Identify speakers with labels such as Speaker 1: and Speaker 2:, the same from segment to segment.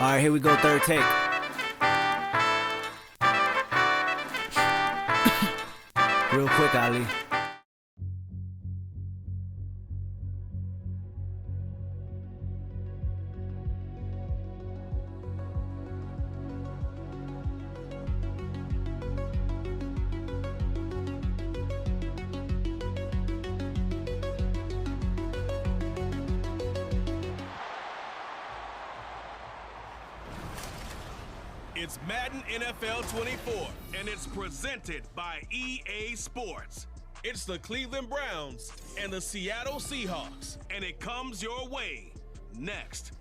Speaker 1: All right, here we go, third take. Real quick, Ali.
Speaker 2: It's Madden NFL 24, and it's presented by EA Sports. It's the Cleveland Browns and the Seattle Seahawks, and it comes your way next.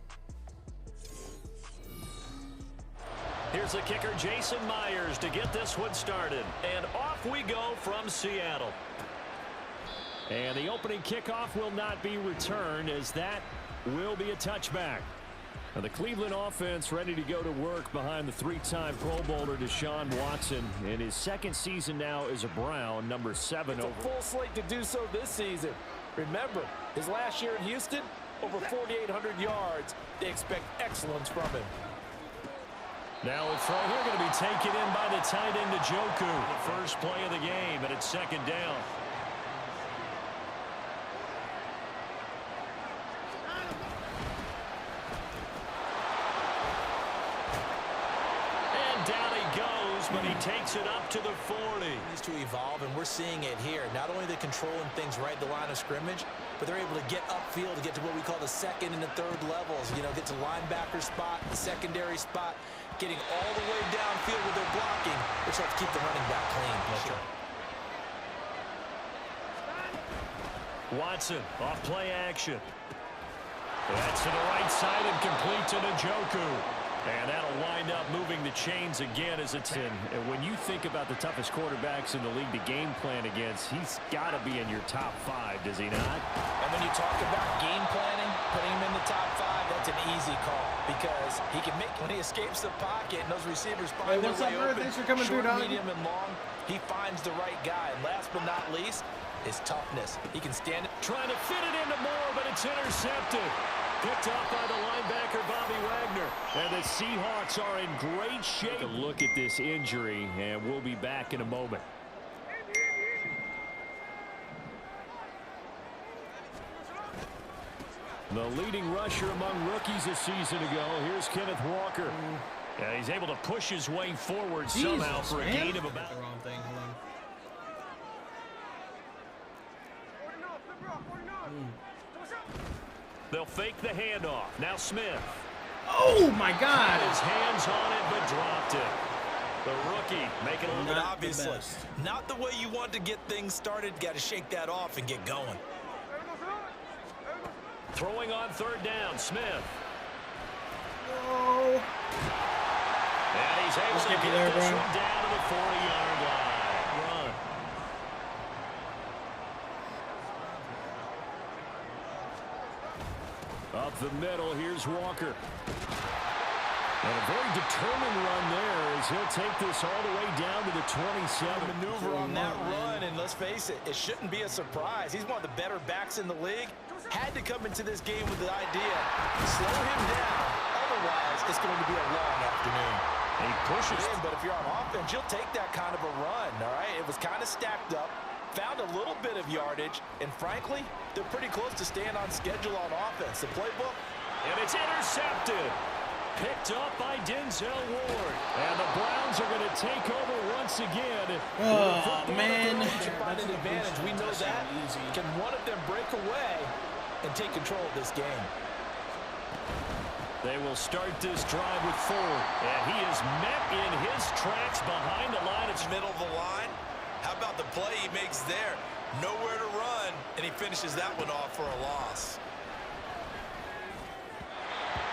Speaker 3: Here's the kicker, Jason Myers, to get this one started. And off we go from Seattle. And the opening kickoff will not be returned, as that will be a touchback. Now the Cleveland offense ready to go to work behind the three-time Pro Bowler Deshaun Watson in his second season now as a Brown, number 7
Speaker 4: It's a full slate to do so this season. Remember, his last year in Houston, over 4,800 yards. They expect excellence from him.
Speaker 3: Now a throw here going to be taken in by the tight end Njoku. The first play of the game, and it's second down. But he takes it up to the 40.
Speaker 4: He needs to evolve, and we're seeing it here. Not only are they controlling things right at the line of scrimmage, but they're able to get upfield to get to what we call the second and the third levels. You know, get to linebacker spot, the secondary spot, getting all the way downfield with their blocking, which helps keep the running back clean.
Speaker 3: Watson, off play action. That's to the right side and complete to Njoku. And that'll wind up moving the chains again as it's in. And when you think about the toughest quarterbacks in the league to game plan against, he's got to be in your top 5, does he not?
Speaker 4: And when you talk about game planning, putting him in the top 5, that's an easy call because he can make when he escapes the pocket and those receivers find their way open.
Speaker 5: Thanks for coming through, dog.
Speaker 4: Medium, and long. He finds the right guy. And last but not least, his toughness. He can stand it.
Speaker 3: Trying to fit it into Moore, but it's intercepted. Picked up by the linebacker, Bobby Wagner. And the Seahawks are in great shape. Take a look at this injury, and we'll be back in a moment. The leading rusher among rookies a season ago. Here's Kenneth Walker. Yeah, he's able to push his way forward somehow for a gain of about...
Speaker 5: The wrong thing. Hold on.
Speaker 3: They'll fake the handoff. Now Smith.
Speaker 5: Oh, my God.
Speaker 3: His hands on it, but dropped it. The rookie making a little bit
Speaker 4: obviously. Not the way you want to get things started. Got to shake that off and get going.
Speaker 3: Throwing on third down, Smith.
Speaker 5: Oh.
Speaker 3: And he's able to get this one down to the 40-yard line. Run. Up the middle, here's Walker. And a very determined run there as he'll take this all the way down to the 27.
Speaker 4: Maneuver on that run, and let's face it, it shouldn't be a surprise. He's one of the better backs in the league. Had to come into this game with the idea, slow him down. Otherwise, it's going to be a long afternoon.
Speaker 3: And he pushes.
Speaker 4: But if you're on offense, you'll take that kind of a run, all right? It was kind of stacked up. Found a little bit of yardage, and frankly, they're pretty close to staying on schedule on offense. The playbook.
Speaker 3: And it's intercepted. Picked up by Denzel Ward. And the Browns are going to take over once again.
Speaker 5: Oh, man.
Speaker 4: Find an advantage. We know that. Can one of them break away and take control of this game?
Speaker 3: They will start this drive with Ford. And he is met in his tracks behind the line. It's
Speaker 6: middle of the line. How about the play he makes there? Nowhere to run, and he finishes that one off for a loss.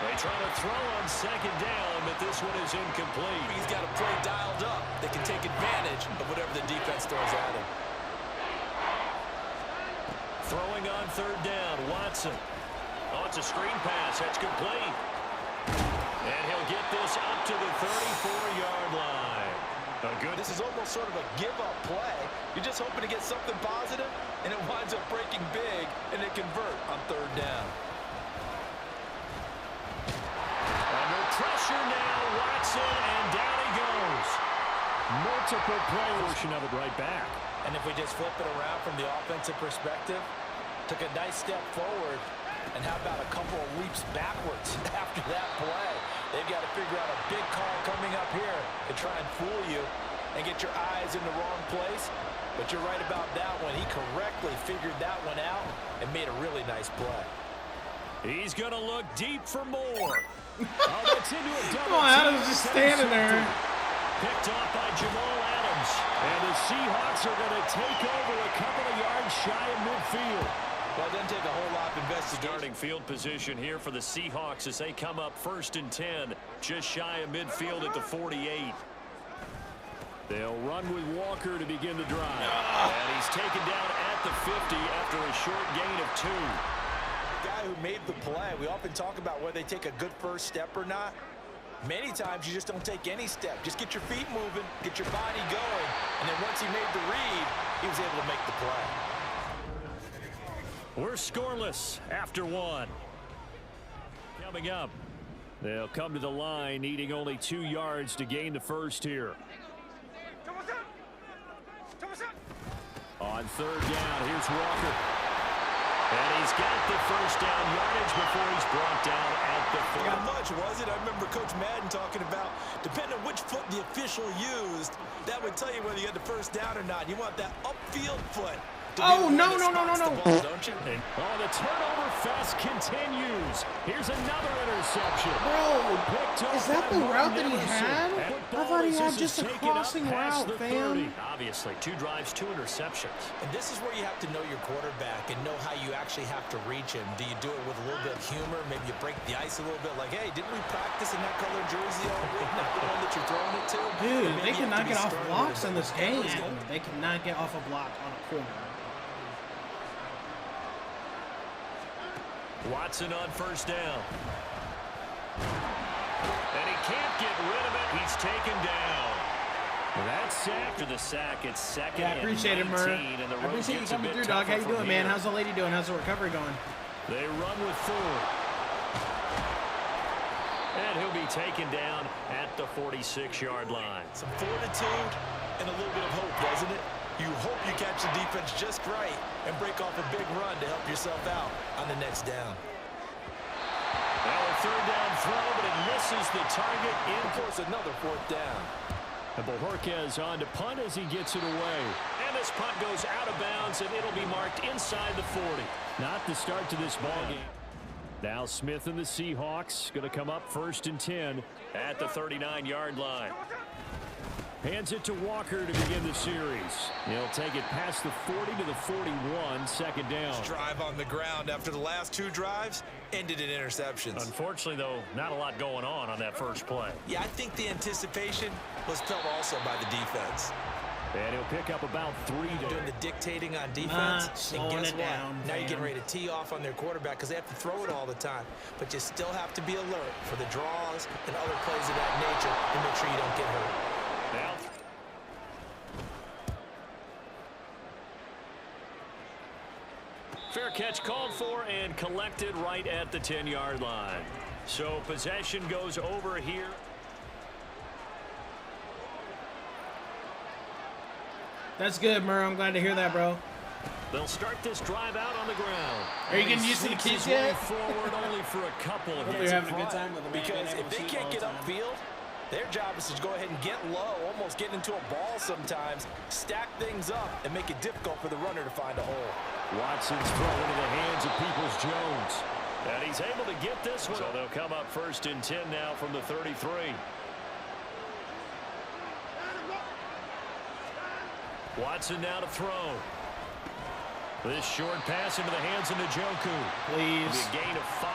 Speaker 3: They try to throw on second down, but this one is incomplete.
Speaker 4: He's got a play dialed up that can take advantage of whatever the defense throws at him.
Speaker 3: Throwing on third down, Watson. Oh, it's a screen pass. That's complete. And he'll get this up to the 34-yard line.
Speaker 4: This is almost sort of a give-up play. You're just hoping to get something positive, and it winds up breaking big, and they convert on third down.
Speaker 3: Under pressure. Watson, and down he goes. Multiple players. Portion of it right back.
Speaker 4: And if we just flip it around from the offensive perspective, took a nice step forward, and how about a couple of leaps backwards after that play? They've got to figure out a big call coming up here to try and fool you and get your eyes in the wrong place. But you're right about that one. He correctly figured that one out and made a really nice play.
Speaker 3: He's going to look deep for more. Oh, that's into a double.
Speaker 5: Come on, Adams just standing there.
Speaker 3: Picked off by Jamal Adams. And the Seahawks are going to take over a couple of yards shy of midfield.
Speaker 4: Well, it doesn't take a whole lot of investigation.
Speaker 3: Starting field position here for the Seahawks as they come up 1st and 10, just shy of midfield at the 48. They'll run with Walker to begin the drive. And he's taken down at the 50 after a short gain of 2.
Speaker 4: The guy who made the play, we often talk about whether they take a good first step or not. Many times you just don't take any step. Just get your feet moving, get your body going, and then once he made the read, he was able to make the play.
Speaker 3: We're scoreless after 1. Coming up, they'll come to the line needing only 2 yards to gain the first here. On 3rd down, here's Walker. And he's got the first down yardage before he's brought down at the 40.
Speaker 4: Not much, was it? I remember Coach Madden talking about, depending on which foot the official used, that would tell you whether you had the first down or not. You want that upfield foot.
Speaker 5: Oh, no.
Speaker 4: Don't you?
Speaker 3: Oh, the turnover fest continues. Here's another interception.
Speaker 5: Bro,
Speaker 3: Picked
Speaker 5: is that the route that he had? I thought he had just a crossing route, fam.
Speaker 3: Obviously, 2 drives, 2 interceptions.
Speaker 4: And this is where you have to know your quarterback and know how you actually have to reach him. Do you do it with a little bit of humor? Maybe you break the ice a little bit like, hey, didn't we practice in that color jersey all week? Not the one that you're throwing it to?
Speaker 5: Dude, they cannot get off blocks in this game. They cannot get off a block on a corner.
Speaker 3: Watson on 1st down. And he can't get rid of it. He's taken down. That's after the sack. It's 2nd
Speaker 5: Yeah, I appreciate it, Murr. I appreciate you coming through, dog. How you doing, man? How's the lady doing? How's the recovery going?
Speaker 3: They run with 4. And he'll be taken down at the 46-yard line.
Speaker 4: Some fortitude and a little bit of hope, doesn't it? You hope you catch the defense just right and break off a big run to help yourself out on the next down.
Speaker 3: Now a 3rd down throw, but it misses the target.
Speaker 4: Of course, another 4th down.
Speaker 3: And Bojorquez on to punt as he gets it away. And this punt goes out of bounds, and it'll be marked inside the 40. Not the start to this ballgame. Now Smith and the Seahawks going to come up 1st and 10 at the 39-yard line. Hands it to Walker to begin the series. He'll take it past the 40 to the 41, 2nd down.
Speaker 4: Drive on the ground after the last 2 drives ended in interceptions.
Speaker 3: Unfortunately, though, not a lot going on that first play.
Speaker 4: Yeah, I think the anticipation was felt also by the defense.
Speaker 3: And he'll pick up about 3 there.
Speaker 4: Doing the dictating on defense.
Speaker 5: Slowing
Speaker 4: and guess
Speaker 5: it
Speaker 4: what?
Speaker 5: down,
Speaker 4: Now you're
Speaker 5: fam.
Speaker 4: getting ready to tee off on their quarterback because they have to throw it all the time. But you still have to be alert for the draws and other plays of that nature to make sure you don't get hurt.
Speaker 3: Now, fair catch called for and collected right at the 10-yard line. So possession goes over here.
Speaker 5: That's good, Murr. I'm glad to hear that, bro.
Speaker 3: They'll start this drive out on the ground.
Speaker 5: Are you getting used to the kids yet?
Speaker 3: Forward only for a couple of
Speaker 5: Hope
Speaker 3: hits.
Speaker 5: they're having a good time with them.
Speaker 4: Because if they can't get upfield, their job is to go ahead and get low, almost get into a ball sometimes, stack things up, and make it difficult for the runner to find a hole.
Speaker 3: Watson's throw into the hands of Peoples-Jones. And he's able to get this one. So they'll come up 1st and 10 now from the 33. Watson now to throw. This short pass into the hands of Njoku.
Speaker 5: Please.
Speaker 3: A gain of 5.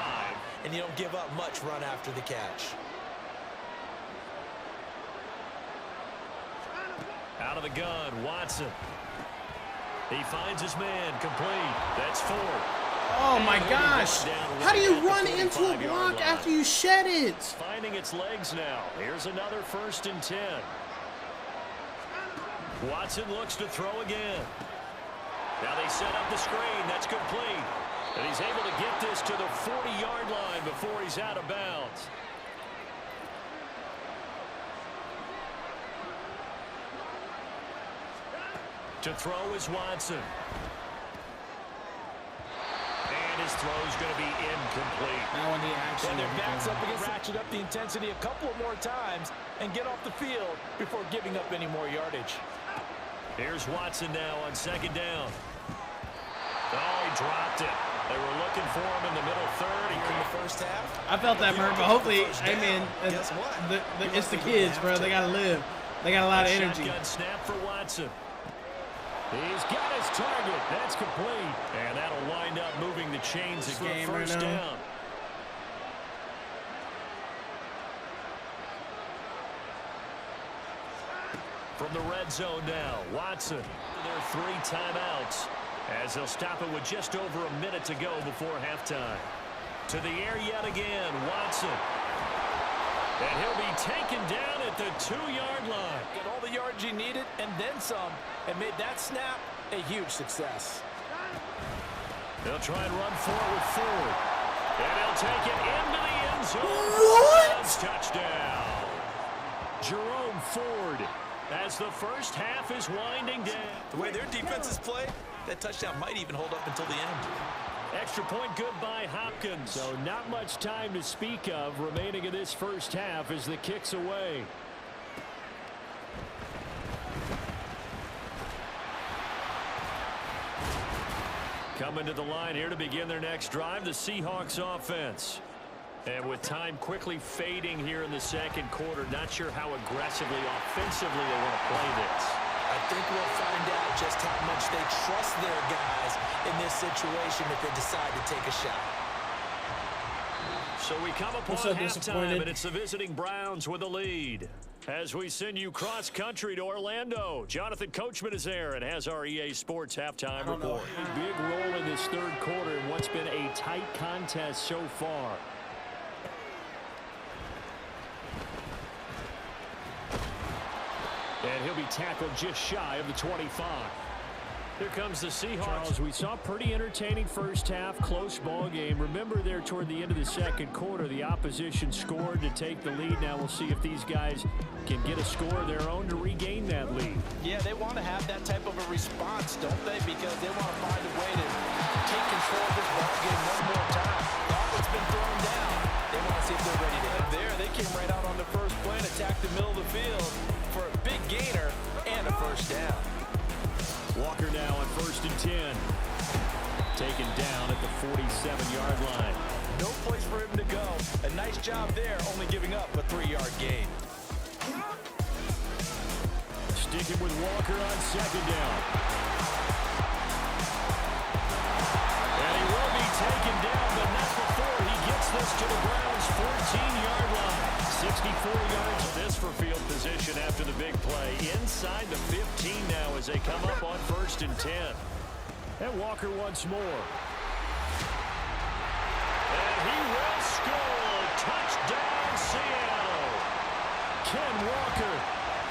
Speaker 4: And you don't give up much run after the catch.
Speaker 3: Out of the gun, Watson. He finds his man, complete. That's 4.
Speaker 5: Oh my gosh. How do you run into a block after you shed it?
Speaker 3: Finding its legs now. Here's another 1st and 10. Watson looks to throw again. Now they set up the screen. That's complete. And he's able to get this to the 40-yard line before he's out of bounds. To throw is Watson. And his throw is going to be incomplete.
Speaker 5: Now when he actually...
Speaker 4: And their backs up against ratchet up the intensity a couple of more times and get off the field before giving up any more yardage.
Speaker 3: Here's Watson now on second down. Oh, he dropped it. They were looking for him in the middle third.
Speaker 6: Here in the first half.
Speaker 5: I felt that, Murph, but hopefully, I mean, it's the kids, bro. They got to live. They got a lot of energy.
Speaker 3: Shotgun snap for Watson. He's got his target. That's complete. And that'll wind up moving the chains again. First down. From the red zone now, Watson. Their 3 timeouts as they'll stop it with just over a minute to go before halftime. To the air yet again, Watson. And he'll be taken down at the 2-yard line.
Speaker 4: Get all the yards you needed and then some, and made that snap a huge success.
Speaker 3: They'll try and run forward with Ford. And he'll take it into the end zone.
Speaker 5: What?
Speaker 3: Touchdown. Jerome Ford as the first half is winding down.
Speaker 6: The way their defense is played, that touchdown might even hold up until the end.
Speaker 3: Extra point good by Hopkins. So not much time to speak of remaining in this first half as the kick's away. Coming to the line here to begin their next drive, the Seahawks offense. And with time quickly fading here in the second quarter, not sure how aggressively, offensively they want to play this.
Speaker 4: I think we'll find out just how much they trust their guys in this situation if they decide to take a shot.
Speaker 3: So we come upon halftime, and it's the visiting Browns with a lead. As we send you cross-country to Orlando, Jonathan Coachman is there and has our EA Sports halftime report. A big role in this third quarter in what's been a tight contest so far. And he'll be tackled just shy of the 25. Here comes the Seahawks. Charles, we saw pretty entertaining first half, close ball game. Remember there toward the end of the second quarter, the opposition scored to take the lead. Now we'll see if these guys can get a score of their own to regain that lead.
Speaker 4: Yeah, they want to have that type of a response, don't they? Because they want to find a way to take control of this ball game one more time. The offense been thrown down. They want to see if they're ready to head there. They came right out on the first play and attacked the middle of the field for a big gainer and a first down.
Speaker 3: Walker now on 1st and 10. Taken down at the 47-yard line.
Speaker 4: No place for him to go. A nice job there, only giving up a 3-yard gain.
Speaker 3: Sticking with Walker on 2nd down. And he will be taken down, but not before he gets this to the Browns' 14-yard line. 64 yards of this for field position after the big play. Inside the 15 now as they come up on 1st and 10. And Walker once more. And he will score. Touchdown, Seattle. Ken Walker,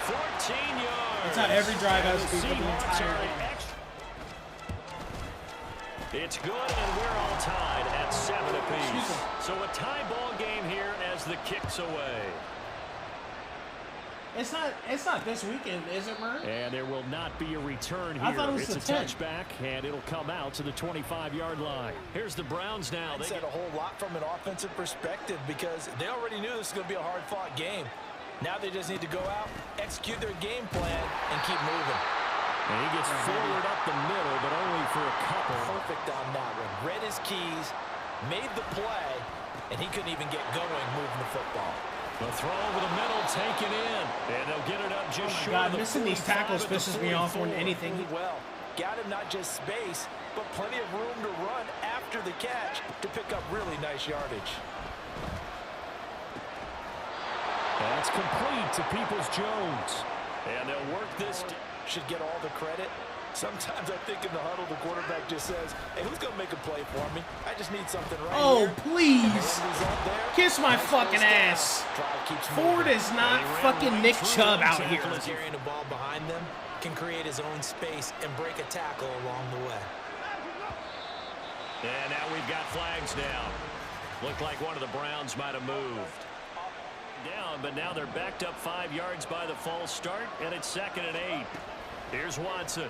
Speaker 3: 14 yards.
Speaker 5: That's how every drive has to be for the entire game.
Speaker 3: It's good, and we're all tied at 7 apiece. So a tie ball game here as the kick's away.
Speaker 5: It's not this weekend, is it, Murray?
Speaker 3: And there will not be a return here.
Speaker 5: I thought it was
Speaker 3: it's
Speaker 5: the
Speaker 3: a touchback, and it'll come out to the 25-yard line. Here's the Browns now.
Speaker 4: They said a whole lot from an offensive perspective because they already knew this was going to be a hard-fought game. Now they just need to go out, execute their game plan, and keep moving.
Speaker 3: And he gets forward up the middle, but only for a couple.
Speaker 4: Perfect on that one. Read his keys, made the play, and he couldn't even get going moving the football.
Speaker 3: The throw over the middle, taken in. And they'll get it up just short of the
Speaker 5: missing these tackles pisses me off more than anything.
Speaker 4: Well, got him not just space, but plenty of room to run after the catch to pick up really nice yardage.
Speaker 3: That's complete to Peoples-Jones. And they'll work this.
Speaker 4: Should get all the credit. Sometimes I think in the huddle, the quarterback just says, hey, who's going to make a play for me? I just need something right here.
Speaker 5: Oh, please. Kiss my fucking ass. Ford is not fucking Nick Chubb out here.
Speaker 4: Carrying the ball behind them can create his own space and break a tackle along the way.
Speaker 3: And now we've got flags down. Looked like one of the Browns might have moved. Down, but now they're backed up 5 yards by the false start, and it's 2nd and 8. Here's Watson.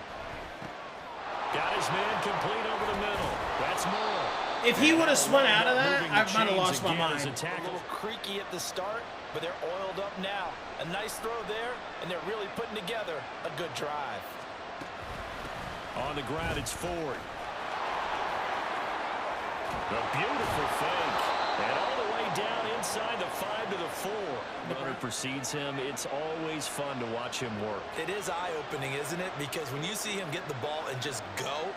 Speaker 3: Got his man complete over the middle. That's more.
Speaker 5: If he would have spun out of that, I might have lost my mind.
Speaker 4: A little creaky at the start, but they're oiled up now. A nice throw there, and they're really putting together a good drive.
Speaker 3: On the ground, it's Ford. A beautiful fake. And all the way down inside the 5 to the 4. Runner precedes him. It's always fun to watch him work.
Speaker 4: It is eye-opening, isn't it? Because when you see him get the ball and just go,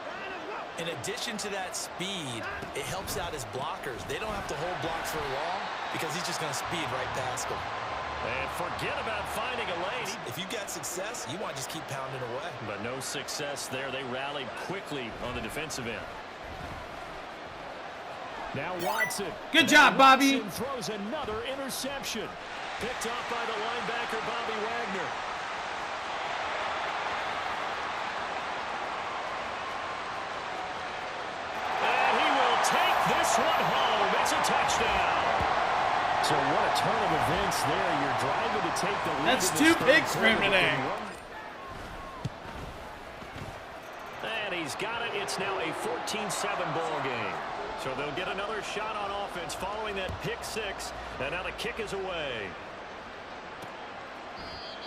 Speaker 4: in addition to that speed, it helps out his blockers. They don't have to hold blocks for long because he's just going to speed right past them.
Speaker 3: And forget about finding a lane.
Speaker 4: If you got success, you want to just keep pounding away.
Speaker 3: But no success there. They rallied quickly on the defensive end. Now Watson.
Speaker 5: Good job, Bobby.
Speaker 3: Watson throws another interception. Picked off by the linebacker, Bobby Wagner. And he will take this one home. It's a touchdown. So what a turn of events there. You're driving to take the lead.
Speaker 5: That's 2 picks for him today.
Speaker 3: And he's got it. It's now a 14-7 ball game. So they'll get another shot on offense following that pick 6. And now the kick is away.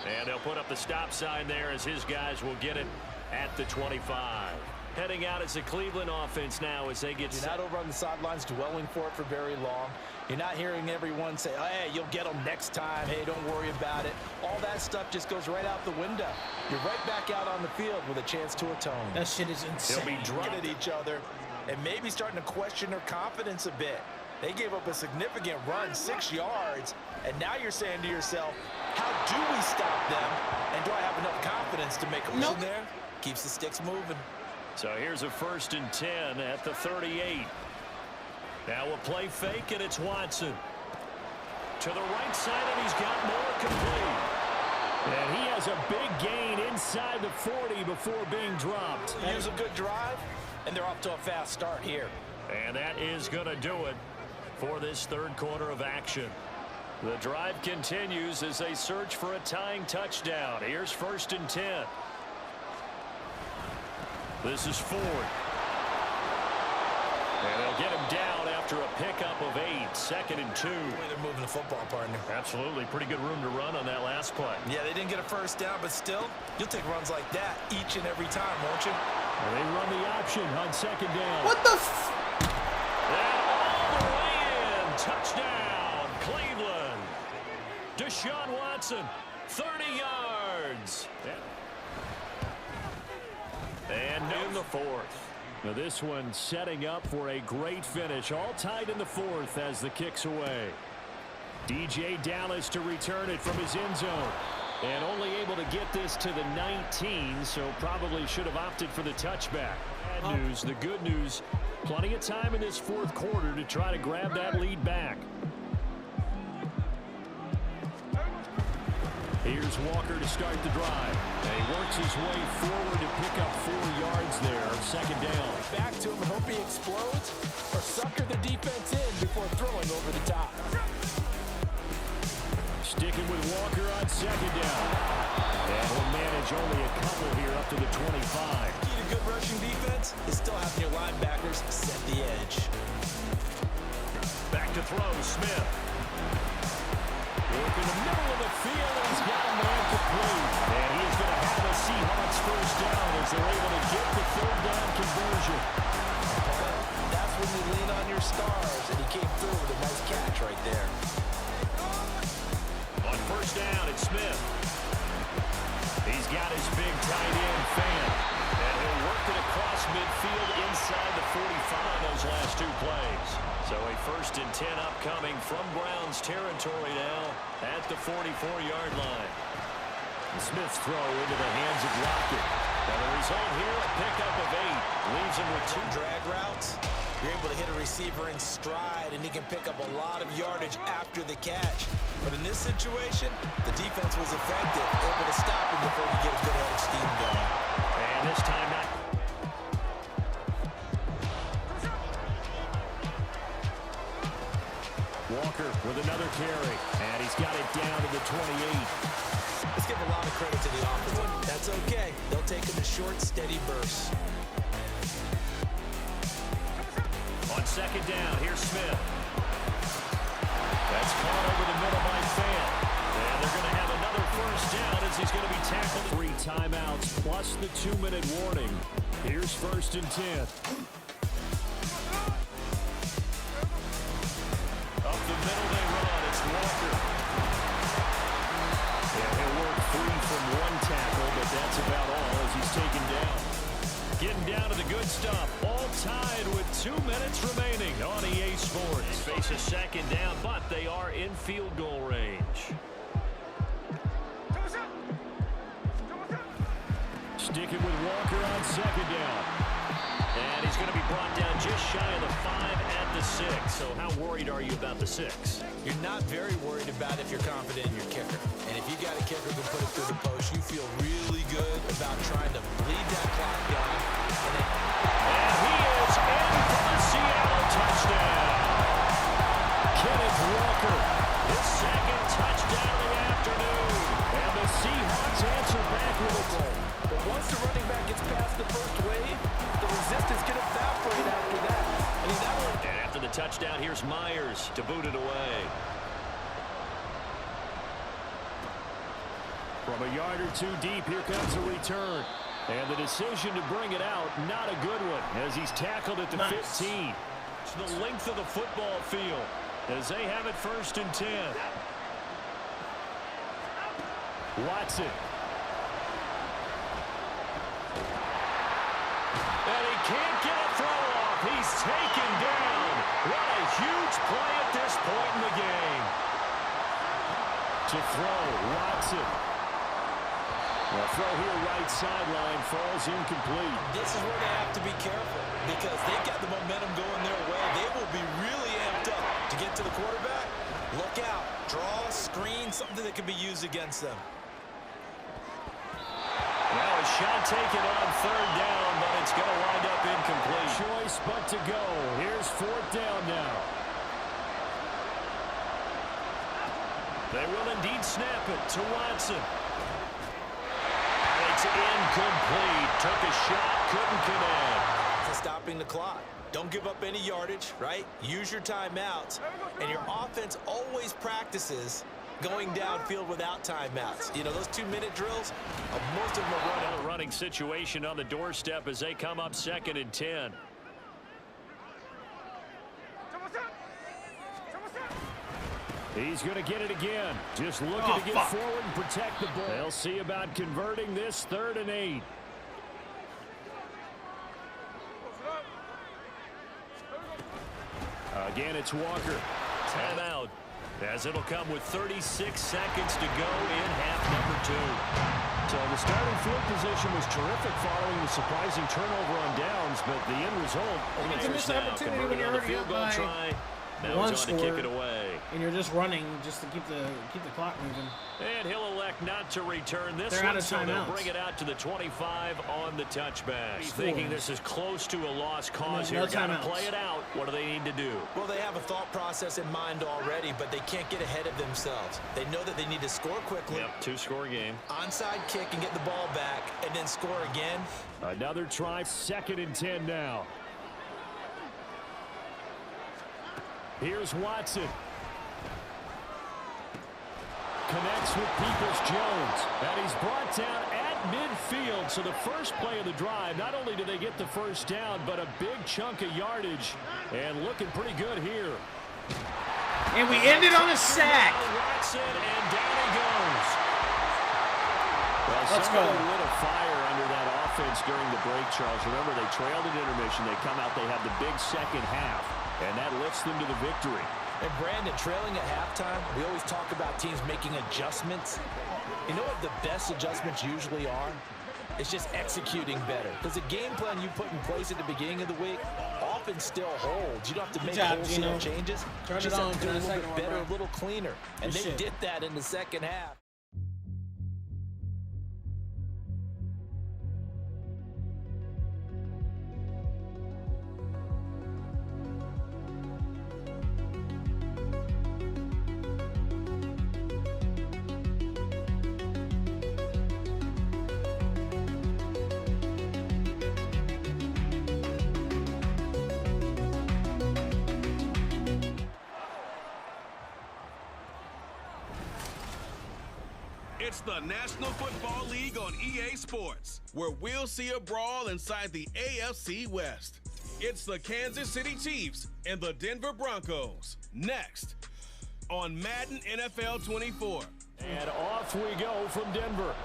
Speaker 3: And they'll put up the stop sign there as his guys will get it at the 25. Heading out as the Cleveland offense now as they get
Speaker 4: You're not over on the sidelines dwelling for it for very long. You're not hearing everyone say, oh, hey, you'll get them next time. Hey, don't worry about it. All that stuff just goes right out the window. You're right back out on the field with a chance to atone.
Speaker 5: That shit is insane.
Speaker 3: They'll be dropped
Speaker 4: Looking at each other and maybe starting to question their confidence a bit. They gave up a significant run, 6 yards, and now you're saying to yourself, how do we stop them? And do I have enough confidence to make a move there? Keeps the sticks moving.
Speaker 3: So here's a 1st and 10 at the 38. Now we'll play fake, and it's Watson. To the right side, and he's got more complete. And he has a big gain inside the 40 before being dropped.
Speaker 4: Use a good drive, and they're off to a fast start here.
Speaker 3: And that is going to do it for this 3rd quarter of action. The drive continues as they search for a tying touchdown. Here's 1st and 10. This is Ford. And they'll get him down after a pickup of 8. 2nd and 2.
Speaker 4: The way they're moving the football, partner.
Speaker 3: Absolutely. Pretty good room to run on that last play.
Speaker 4: Yeah, they didn't get a 1st down, but still, you'll take runs like that each and every time, won't you?
Speaker 3: And they run the option on 2nd down.
Speaker 5: What the
Speaker 3: And all the way in. Touchdown, Cleveland. Deshaun Watson, 30 yards. And in the 4th. Now this one setting up for a great finish. All tied in the 4th as the kick's away. DJ Dallas to return it from his end zone. And only able to get this to the 19, so probably should have opted for the touchback. Bad news. The good news, plenty of time in this 4th quarter to try to grab that lead back. Here's Walker to start the drive. And he works his way forward to pick up 4 yards there. 2nd down.
Speaker 4: Back to him and hope he explodes or sucker the defense in before throwing over the top.
Speaker 3: Sticking with Walker on 2nd down. And he'll manage only a couple here up to the 25.
Speaker 4: Key to good rushing defense is still having your linebackers set the edge.
Speaker 3: Back to throw, Smith. Work in the middle of the field, and he's got a man complete. And he is going to have a Seahawks 1st down as they're able to get the 3rd down conversion.
Speaker 4: That's when you lean on your stars, and he came through with a nice catch right there.
Speaker 3: On 1st down, it's Smith. He's got his big tight end, Fan. And he'll work it across midfield inside the 45 those last 2 plays. So a 1st and 10 upcoming from Browns territory now at the 44-yard line. Smith's throw into the hands of Lockett. And the result here, a pickup of 8. Leaves him with 2
Speaker 4: drag routes. You're able to hit a receiver in stride, and he can pick up a lot of yardage after the catch. But in this situation, the defense was effective, able to stop him before he get a good head of steam going.
Speaker 3: And this time not. Walker with another carry, and he's got it down to the 28.
Speaker 4: Let's give a lot of credit to the offense. That's okay. They'll take him in short, steady bursts.
Speaker 3: On second down, here's Smith. That's caught over the middle by Fan. And they're going to have another first down as he's going to be tackled. 3 timeouts plus the 2-minute warning. Here's 1st and 10. Up the middle they run. It's Walker. Yeah, he'll work free from 1 tackle, but that's about all as he's taken down. Getting down to the good stuff. All tied with 2 minutes remaining on EA Sports. They face a second down, but they are in field goal range. Sticking with Walker on second down. And he's going to be brought down just shy of the 5 at the 6. So how worried are you about the 6?
Speaker 4: You're not very worried about if you're confident in your kicker. And if you got a kicker who can put it through the post, you feel really good about trying to bleed that clock down.
Speaker 3: And he is in for the Seattle touchdown. Kenneth Walker, his 2nd touchdown of the afternoon. And the Seahawks answer back with a goal.
Speaker 7: But once the running back gets past the first wave, the resistance can evaporate after that.
Speaker 3: And after the touchdown, here's Myers to boot it away. From a yard or 2 deep, here comes a return. And the decision to bring it out, not a good one, as he's tackled at the 15. It's the length of the football field as they have it 1st and 10. Watson. And he can't get a throw off. He's taken down. What a huge play at this point in the game. To throw, Watson. The throw here, right sideline, falls incomplete.
Speaker 4: This is where they have to be careful because they've got the momentum going their way. They will be really amped up to get to the quarterback. Look out. Draw, screen, something that can be used against them.
Speaker 3: Well, a shot taken on 3rd down, but it's going to wind up incomplete. Choice but to go. Here's 4th down now. They will indeed snap it to Watson. And it's incomplete. Took a shot, couldn't connect.
Speaker 4: Stopping the clock. Don't give up any yardage, right? Use your timeouts. And your offense always practices going downfield without timeouts. You know, those 2-minute drills, most of them are running.
Speaker 3: A running situation on the doorstep as they come up 2nd and 10. He's going to get it again. Just looking to get forward and protect the ball. They'll see about converting this 3rd and 8. Again, it's Walker. Timeout. As it'll come with 36 seconds to go in half number 2. So the starting field position was terrific following the surprising turnover on downs, but the end result,
Speaker 5: It's a missed opportunity when you're already up by
Speaker 3: try. Now
Speaker 5: one
Speaker 3: he's on to kick it away.
Speaker 5: And you're just running just to keep the clock moving.
Speaker 3: And he'll elect not to return this
Speaker 5: They're
Speaker 3: one,
Speaker 5: out of
Speaker 3: so they'll
Speaker 5: timeouts.
Speaker 3: bring it out to the 25 on the touchback. Thinking this is close to a lost cause
Speaker 5: No
Speaker 3: here. Got to
Speaker 5: timeouts.
Speaker 3: play it out. What do they need to do?
Speaker 4: Well, they have a thought process in mind already, but they can't get ahead of themselves. They know that they need to score quickly.
Speaker 3: Yep, 2-score game.
Speaker 4: Onside kick and get the ball back, and then score again.
Speaker 3: Another try, 2nd and 10 now. Here's Watson. Connects with Peoples-Jones. And he's brought down at midfield. So the first play of the drive, not only do they get the first down, but a big chunk of yardage. And looking pretty good here.
Speaker 5: And we ended on a sack.
Speaker 3: Watson, and down he goes. Well,
Speaker 5: Let's go.
Speaker 3: lit a fire under that offense during the break, Charles. Remember, they trailed at intermission. They come out, they have the big second half. And that lifts them to the victory.
Speaker 4: And Brandon, trailing at halftime, we always talk about teams making adjustments. You know what the best adjustments usually are? It's just executing better. Because the game plan you put in place at the beginning of the week often still holds. You don't have to make wholesale changes.
Speaker 5: Turn
Speaker 4: just
Speaker 5: it on
Speaker 4: have to do a
Speaker 5: for the
Speaker 4: little
Speaker 5: second
Speaker 4: bit
Speaker 5: one,
Speaker 4: better,
Speaker 5: bro.
Speaker 4: a little cleaner. And
Speaker 5: Good
Speaker 4: they
Speaker 5: shit.
Speaker 4: did that in the second half.
Speaker 2: It's the National Football League on EA Sports, where we'll see a brawl inside the AFC West. It's the Kansas City Chiefs and the Denver Broncos. Next on Madden NFL 24.
Speaker 3: And off we go from Denver.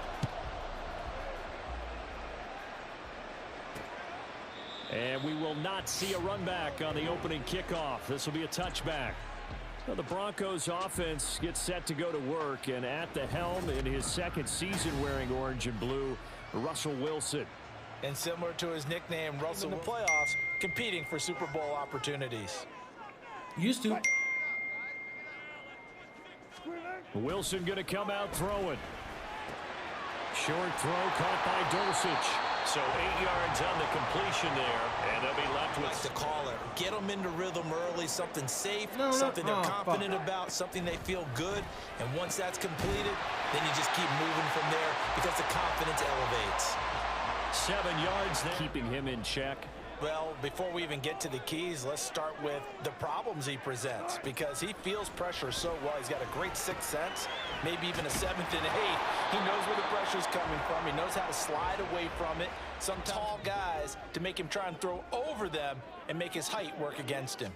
Speaker 3: And we will not see a run back on the opening kickoff. This will be a touchback. Well, the Broncos offense gets set to go to work, and at the helm in his second season wearing orange and blue, Russell Wilson.
Speaker 4: And similar to his nickname, Russell in the playoffs, competing for Super Bowl opportunities.
Speaker 5: Used to.
Speaker 3: Wilson going to come out throwing. Short throw caught by Dulcich. So 8 yards on the completion there, and they'll be left with...
Speaker 4: Like to call it. Get them into rhythm early, something safe, something they're confident about, something they feel good. And once that's completed, then you just keep moving from there because the confidence elevates.
Speaker 3: 7 yards there. Keeping him in check.
Speaker 4: Well, before we even get to the keys, let's start with the problems he presents, because he feels pressure so well. He's got a great sixth sense, maybe even a 7th and 8th. He knows where the pressure's coming from. He knows how to slide away from it. Some tall guys to make him try and throw over them and make his height work against him.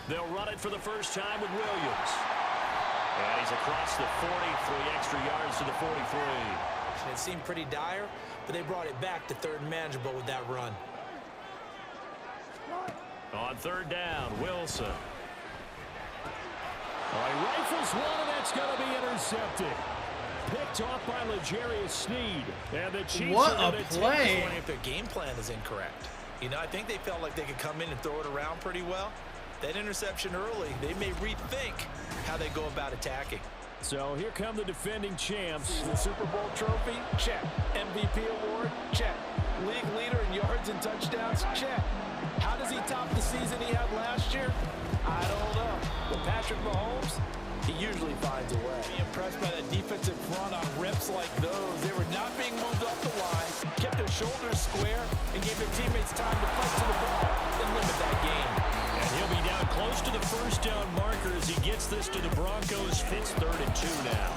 Speaker 3: They'll run it for the first time with Williams. And he's across the 40, 3 extra yards to the 43.
Speaker 4: It seemed pretty dire, but they brought it back to third and manageable with that run.
Speaker 3: On third down, Wilson. He rifles one, and that's going to be intercepted. Picked off by L'Jarius Sneed. And the Chiefs
Speaker 5: what
Speaker 3: are
Speaker 5: a
Speaker 3: going to
Speaker 5: play.
Speaker 4: If their game plan is incorrect. You know, I think they felt like they could come in and throw it around pretty well. That interception early, they may rethink how they go about attacking.
Speaker 3: So here come the defending champs.
Speaker 7: The Super Bowl trophy, check. MVP award, check. League leader in yards and touchdowns, check. How does he top the season he had last year? I don't know. But Patrick Mahomes, he usually finds a way. Be impressed by that defensive front on reps like those. They were not being moved off the line, kept their shoulders square, and gave their teammates time to fight to the ball and limit that game.
Speaker 3: And he'll be down close to the first down marker as he gets this to the Broncos. It's 3rd and 2 now.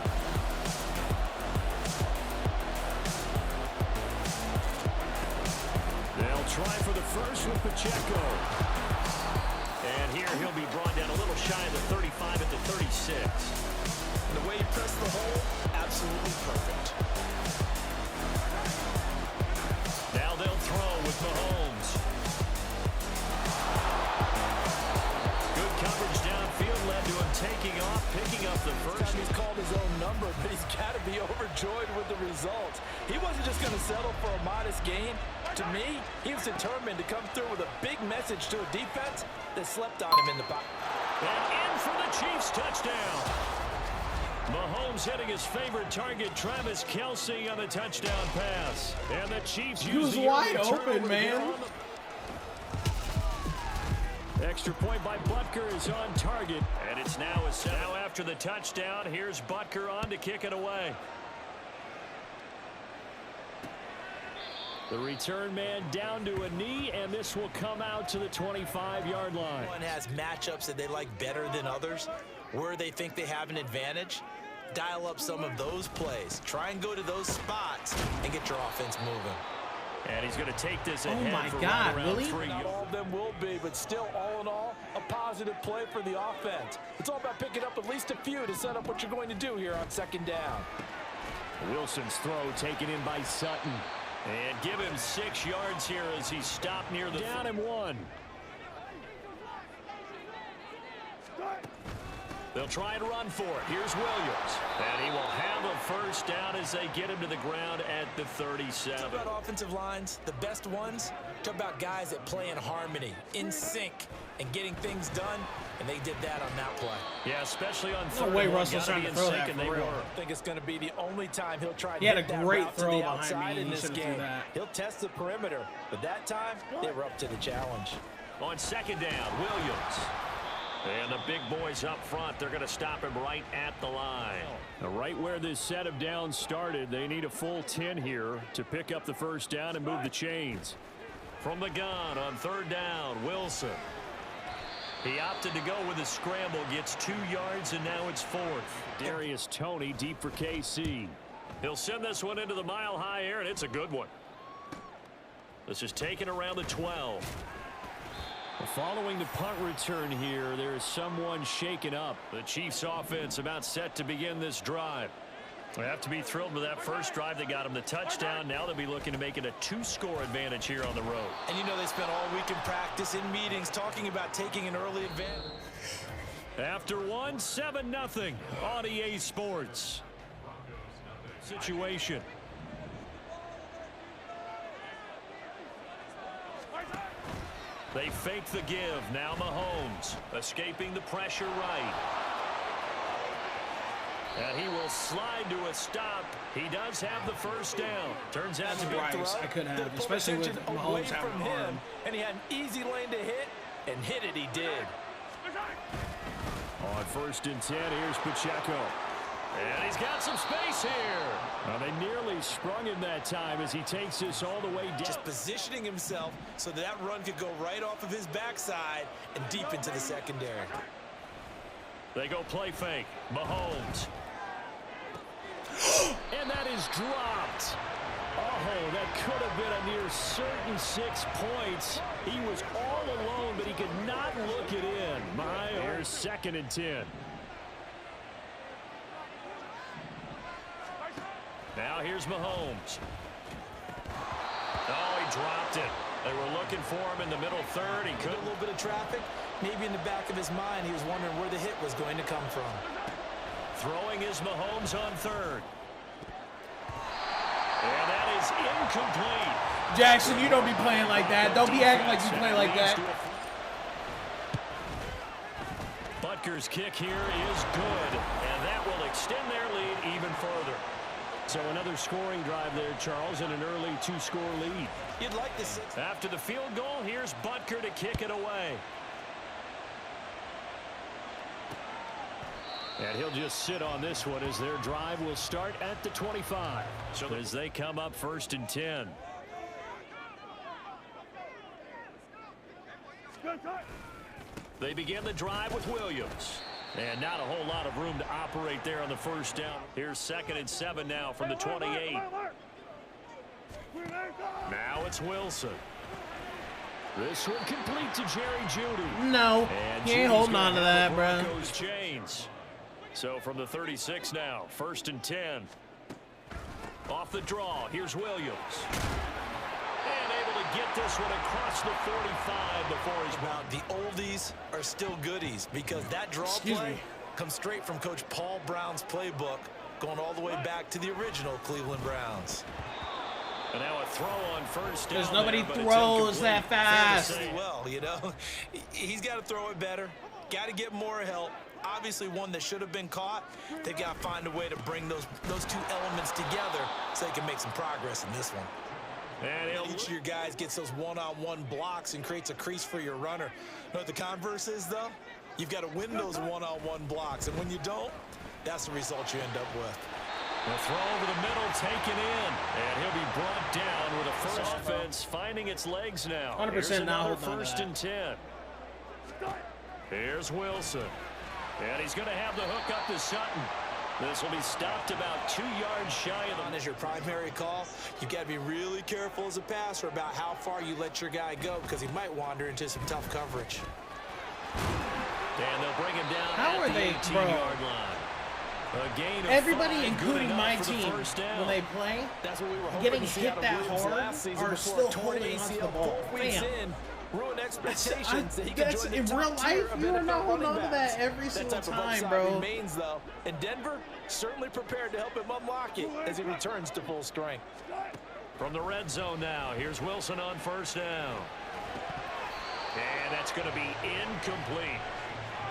Speaker 3: They'll try for the first with Pacheco. And here he'll be brought down a little shy of the 35 at the 36.
Speaker 4: And the way he pressed the hole, absolutely perfect.
Speaker 3: Now they'll throw with Mahomes. Good coverage downfield led to him taking off, picking up the first.
Speaker 7: He's called his own number, but he's got to be overjoyed with the results. He wasn't just going to settle for a modest gain. To me, he was determined to come through with a big message to a defense that slept on him in the pocket.
Speaker 3: And in for the Chiefs touchdown. Mahomes hitting his favorite target, Travis Kelce, on the touchdown pass. And the Chiefs use the
Speaker 5: wide open, man.
Speaker 3: Extra point by Butker is on target. And it's now a set. Now after the touchdown, here's Butker on to kick it away. The return man down to a knee, and this will come out to the 25-yard line.
Speaker 4: One has matchups that they like better than others, where they think they have an advantage. Dial up some of those plays. Try and go to those spots and get your offense moving.
Speaker 3: And he's going to take this ahead.
Speaker 5: Oh my
Speaker 3: for
Speaker 5: God,
Speaker 3: right around
Speaker 5: really?
Speaker 3: 3
Speaker 7: Not
Speaker 3: yards.
Speaker 7: all of them will be, but still, all in all, a positive play for the offense. It's all about picking up at least a few to set up what you're going to do here on second down.
Speaker 3: Wilson's throw taken in by Sutton. And give him 6 yards here as he stopped near the down and 1. They'll try and run for it. Here's Williams. And he will have a first down as they get him to the ground at the 37.
Speaker 4: Talk about offensive lines, the best ones. Talk about guys that play in harmony, in sync, and getting things done. And they did that on that play.
Speaker 3: Yeah, especially on
Speaker 5: No
Speaker 3: third
Speaker 5: way
Speaker 3: and one,
Speaker 5: Russell's
Speaker 3: gotta
Speaker 5: trying
Speaker 3: be
Speaker 5: to
Speaker 3: in
Speaker 5: throw
Speaker 3: sync,
Speaker 5: that
Speaker 3: and
Speaker 5: for
Speaker 3: they
Speaker 5: real.
Speaker 3: were.
Speaker 4: I think it's going to be the only time he'll try to
Speaker 5: He had
Speaker 4: hit
Speaker 5: a
Speaker 4: that
Speaker 5: great
Speaker 4: route
Speaker 5: throw
Speaker 4: to the
Speaker 5: behind me.
Speaker 4: outside
Speaker 5: He
Speaker 4: in this
Speaker 5: should've threw
Speaker 4: game.
Speaker 5: that.
Speaker 4: He'll test the perimeter, but that time they were up to the challenge.
Speaker 3: On second down, Williams. And the big boys up front, they're going to stop him right at the line. Now, right where this set of downs started, they need a full 10 here to pick up the first down and move the chains. From the gun on third down, Wilson. He opted to go with a scramble, gets 2 yards, and now it's 4th. Darius Toney deep for KC. He'll send this one into the mile-high air, and it's a good one. This is taken around the 12. Following the punt return here, there is someone shaken up. The Chiefs offense about set to begin this drive. They have to be thrilled with that first drive that got them the touchdown. Now they'll be looking to make it a 2-score advantage here on the road.
Speaker 4: And you know they spent all week in practice, in meetings, talking about taking an early advantage.
Speaker 3: After 7-0 on EA Sports. Situation. They fake the give. Now Mahomes escaping the pressure right. And he will slide to a stop. He does have the first down. Turns out to be
Speaker 5: Bryce, I could have, especially with Mahomes having an arm.
Speaker 7: And he had an easy lane to hit, and hit it he did.
Speaker 3: On 1st and 10, here's Pacheco. And he's got some space here. Well, they nearly sprung him that time as he takes this all the way down.
Speaker 4: Just positioning himself so that run could go right off of his backside and deep into the secondary.
Speaker 3: They go play fake. Mahomes. And that is dropped. Oh, that could have been a near certain 6 points. He was all alone, but he could not look it in. Here's 2nd and 10. Now here's Mahomes. Oh, he dropped it. They were looking for him in the middle 3rd. He couldn't.
Speaker 4: A little bit of traffic. Maybe in the back of his mind, he was wondering where the hit was going to come from.
Speaker 3: Throwing is Mahomes on 3rd. And that is incomplete.
Speaker 5: Jackson, you don't be playing like that. Don't be acting like you play like that.
Speaker 3: Butker's kick here is good, and that will extend their lead even further. So another scoring drive there, Charles, and an early 2-score lead.
Speaker 4: You'd like to see.
Speaker 3: After the field goal, here's Butker to kick it away. And he'll just sit on this one as their drive will start at the 25. So as they come up 1st and 10. They begin the drive with Williams. And not a whole lot of room to operate there on the 1st down. Here's 2nd and 7 now from the 28. Now it's Wilson. This one complete to Jerry Jeudy.
Speaker 5: No, he ain't holding on to that, bro.
Speaker 3: Chains. So from the 36 now, 1st and 10. Off the draw, here's Williams. And able to get this one across the 45 before he's
Speaker 4: out. The oldies are still goodies because that draw play comes straight from Coach Paul Brown's playbook, going all the way back to the original Cleveland Browns.
Speaker 3: And now a throw on 1st down.
Speaker 5: Because nobody throws that fast.
Speaker 4: Well, you know, he's got to throw it better. Got to get more help. Obviously one that should have been caught. They've got to find a way to bring those 2 elements together so they can make some progress in this one. And each of your guys gets those one-on-one blocks and creates a crease for your runner. You know what the converse is, though? You've got to win those one-on-one blocks, and when you don't, that's the result you end up with.
Speaker 3: The throw over the middle taken in, and he'll be brought down with a first offense finding its legs now.
Speaker 5: 100% now.
Speaker 3: 1st and 10. Here's Wilson, and he's going to have the hook up to Sutton. This will be stopped about 2 yards shy of the...
Speaker 4: As your primary call, you've got to be really careful as a passer about how far you let your guy go because he might wander into some tough coverage.
Speaker 3: And they'll bring him down
Speaker 5: how
Speaker 3: at
Speaker 5: are
Speaker 3: the
Speaker 5: they,
Speaker 3: 18-yard line. A gain of
Speaker 5: everybody,
Speaker 3: 5,
Speaker 5: including my team, when they play,
Speaker 7: that's what we were
Speaker 5: getting hit that hard, are still holding onto the ball. Bam.
Speaker 7: Ruin expectations.
Speaker 5: That's in real life. You are not holding on to that every single time, bro.
Speaker 7: Remains, though, and Denver certainly prepared to help him unlock it as he returns to full strength.
Speaker 3: From the red zone now, here's Wilson on 1st down, and that's going to be incomplete.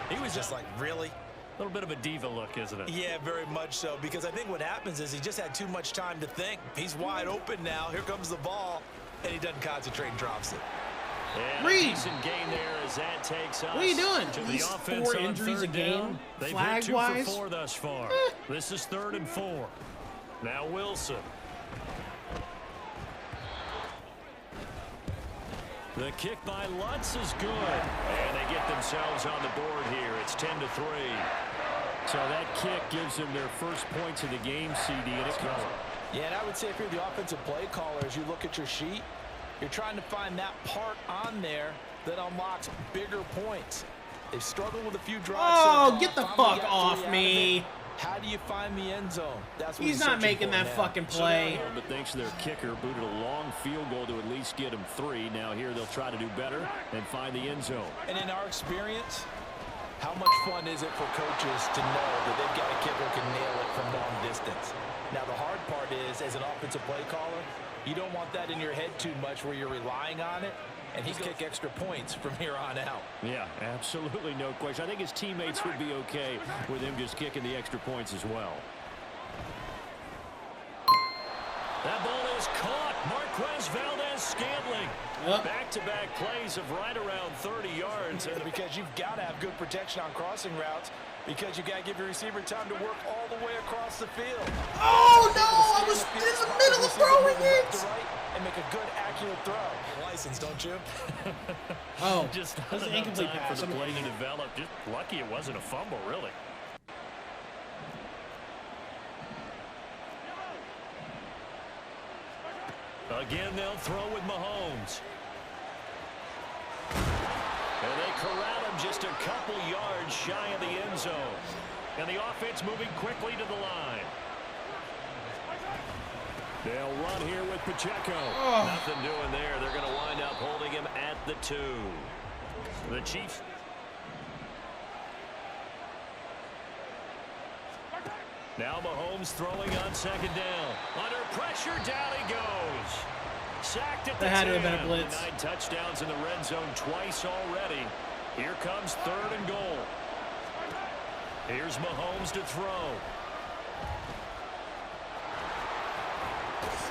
Speaker 4: He was just like, really?
Speaker 3: A little bit of a diva look, isn't it?
Speaker 4: Yeah, very much so, because I think what happens is he just had too much time to think. He's wide open now. Here comes the ball, and he doesn't concentrate and drops it.
Speaker 3: And a decent gain there as that takes us.
Speaker 5: What are you doing?
Speaker 3: To
Speaker 5: At
Speaker 3: the
Speaker 5: least
Speaker 3: offense
Speaker 5: 4 injuries a game, flag-wise.
Speaker 3: They've hit 2 for 4 thus far. This is 3rd and 4. Now Wilson. The kick by Lutz is good. And they get themselves on the board here. It's 10-3. So that kick gives them their first points of the game, CD, and it's coming.
Speaker 7: Yeah, and I would say if you're the offensive play caller, as you look at your sheet, you're trying to find that part on there that unlocks bigger points. They've struggled with a few drives.
Speaker 5: Oh, get the fuck off me.
Speaker 7: How do you find the end zone? That's what
Speaker 5: he's not making that fucking play.
Speaker 3: But thanks to their kicker, booted a long field goal to at least get him 3. Now here they'll try to do better and find the end zone.
Speaker 7: And in our experience, how much fun is it for coaches to know that they've got a kicker who can nail it from long distance? Now the hard part is, as an offensive play caller, you don't want that in your head too much where you're relying on it. And he's kick extra points from here on out. Yeah,
Speaker 3: absolutely no question. I think his teammates would be okay with him just kicking the extra points as well. That ball is caught. Marquez Valdez-Scantling. Back-to-back plays of right around 30 yards.
Speaker 7: And because you've got to have good protection on crossing routes, because you've got to give your receiver time to work all the way across the field.
Speaker 5: Oh, no! I was in the middle of throwing it!
Speaker 7: And make a good, accurate throw. License, don't you?
Speaker 5: Oh,
Speaker 3: just not enough time for the play to develop. Just lucky it wasn't a fumble, really. Again, they'll throw with Mahomes. And they corral him just a couple yards shy of the end zone. And the offense moving quickly to the line. They'll run here with Pacheco. Nothing doing there. They're going to wind up holding him at the 2. The Chiefs. Now Mahomes throwing on second down. Under pressure, down he goes. Sacked at the 10.
Speaker 5: That had to have been a blitz.
Speaker 3: 9 touchdowns in the red zone twice already. Here comes 3rd and goal. Here's Mahomes to throw.